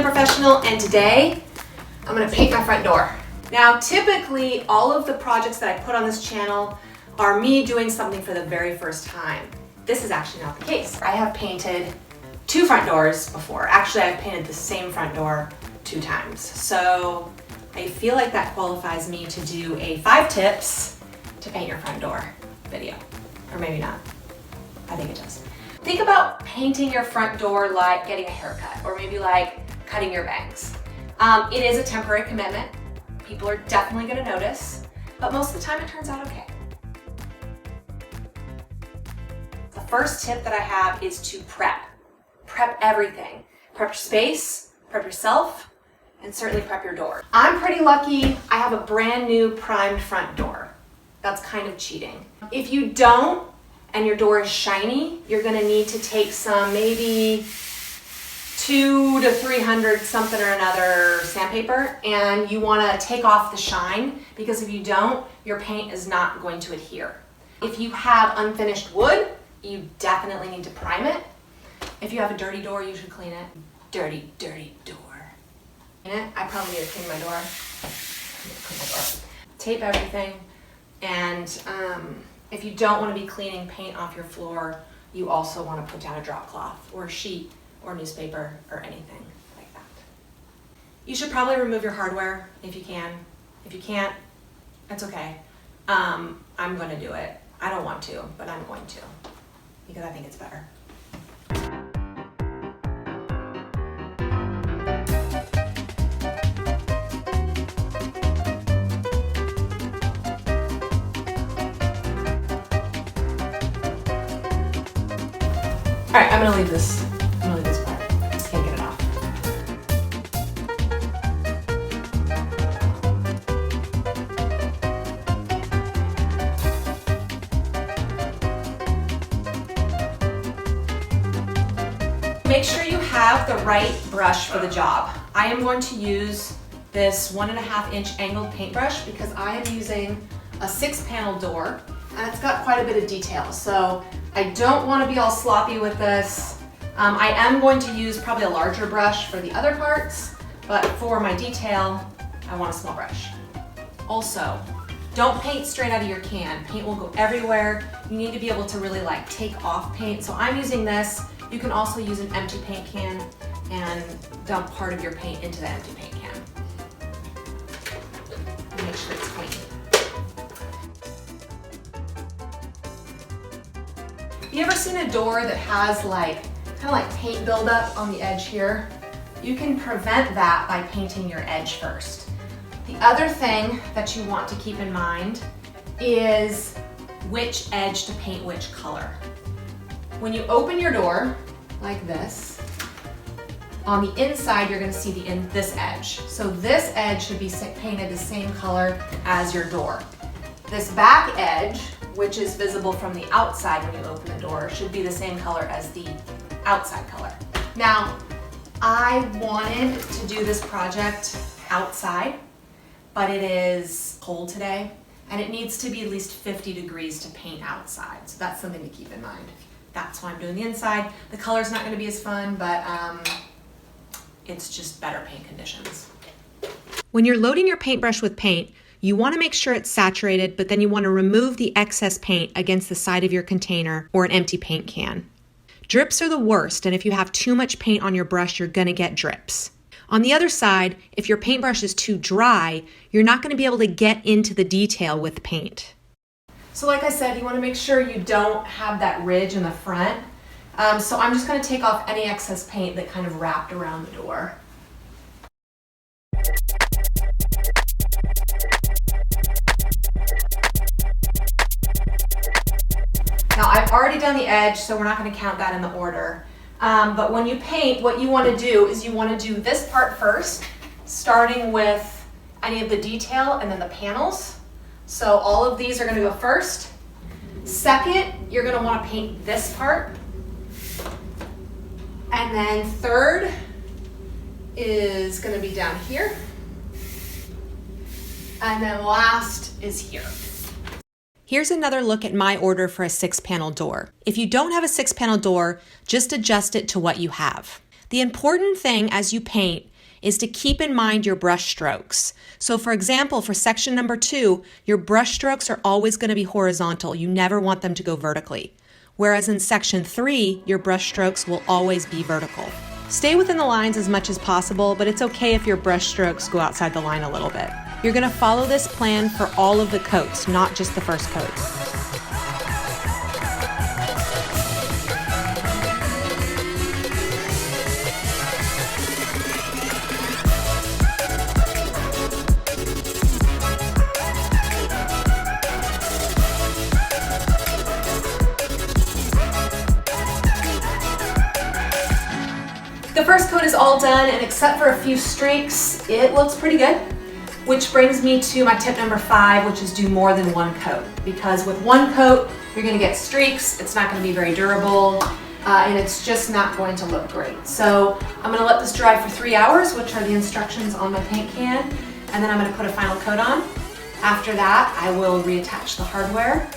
Unprofessional, and today I'm gonna paint my front door. Now, typically, all of the projects that I put on this channel are me doing something for the very first time. This is actually not the case. I have painted 2 front doors before. Actually, I've painted the same front door 2 times. So I feel like that qualifies me to do a 5 tips to paint your front door video. Or maybe not. I think it does. Think about painting your front door like getting a haircut, or maybe like cutting your bangs. It is a temporary commitment. People are definitely gonna notice, but most of the time it turns out okay. The first tip that I have is to prep. Prep everything. Prep your space, prep yourself, and certainly prep your door. I'm pretty lucky I have a brand new primed front door. That's kind of cheating. If you don't, and your door is shiny, you're gonna need to take some maybe 200 to 300 something or another sandpaper, and you wanna take off the shine, because if you don't, your paint is not going to adhere. If you have unfinished wood, you definitely need to prime it. If you have a dirty door, you should clean it. Dirty, dirty door. I probably need to clean my door. Tape everything, and if you don't want to be cleaning paint off your floor, you also want to put down a drop cloth or a sheet or newspaper or anything like that. You should probably remove your hardware if you can. If you can't, that's okay. I'm going to do it. I don't want to, but I'm going to, because I think it's better. All right, I'm gonna leave this part. I just can't get it off. Make sure you have the right brush for the job. I am going to use this 1.5 inch angled paintbrush because I am using a 6-panel door, and it's got quite a bit of detail. So I don't want to be all sloppy with this. I am going to use probably a larger brush for the other parts, but for my detail, I want a small brush. Also, don't paint straight out of your can. Paint will go everywhere. You need to be able to really like take off paint. So I'm using this. You can also use an empty paint can and dump part of your paint into the empty paint can. Make sure it's clean. You ever seen a door that has like kind of like paint buildup on the edge here? You can prevent that by painting your edge first. The other thing that you want to keep in mind is which edge to paint which color. When you open your door like this, on the inside you're going to see this edge. So this edge should be painted the same color as your door. This back edge, which is visible from the outside when you open the door, should be the same color as the outside color. Now, I wanted to do this project outside, but it is cold today, and it needs to be at least 50 degrees to paint outside. So that's something to keep in mind. That's why I'm doing the inside. The color's not gonna be as fun, but it's just better paint conditions. When you're loading your paintbrush with paint, you want to make sure it's saturated, but then you want to remove the excess paint against the side of your container or an empty paint can. Drips are the worst, and if you have too much paint on your brush, you're going to get drips. On the other side, if your paintbrush is too dry, you're not going to be able to get into the detail with paint. So like I said, you want to make sure you don't have that ridge in the front. So I'm just going to take off any excess paint that kind of wrapped around the door. Now I've already done the edge, so we're not going to count that in the order. But when you paint, what you want to do is you want to do this part first, starting with any of the detail and then the panels. So all of these are going to go first. Second, you're going to want to paint this part. And then third is going to be down here. And then last is here. Here's another look at my order for a 6-panel door. If you don't have a 6-panel door, just adjust it to what you have. The important thing as you paint is to keep in mind your brush strokes. So for example, for section number 2, your brush strokes are always going to be horizontal. You never want them to go vertically. Whereas in section 3, your brush strokes will always be vertical. Stay within the lines as much as possible, but it's okay if your brush strokes go outside the line a little bit. You're going to follow this plan for all of the coats, not just the first coat. The first coat is all done, and except for a few streaks, it looks pretty good. Which brings me to my tip number 5, which is do more than one coat. Because with one coat, you're gonna get streaks, it's not gonna be very durable, and it's just not going to look great. So I'm gonna let this dry for 3 hours, which are the instructions on my paint can, and then I'm gonna put a final coat on. After that, I will reattach the hardware,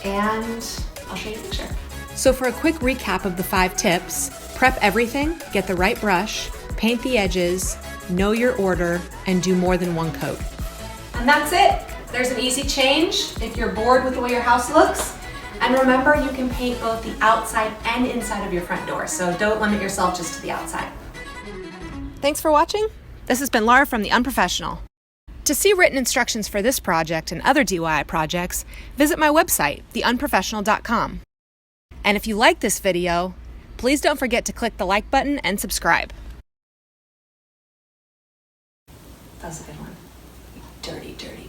and I'll show you a picture. So for a quick recap of the 5 tips, prep everything, get the right brush, paint the edges, know your order, and do more than one coat. And that's it. There's an easy change if you're bored with the way your house looks. And remember, you can paint both the outside and inside of your front door, so don't limit yourself just to the outside. Thanks for watching. This has been Laura from The Unprofessional. To see written instructions for this project and other DIY projects, visit my website, theunprofessional.com. And if you like this video, please don't forget to click the like button and subscribe. That was a good one. Dirty, dirty.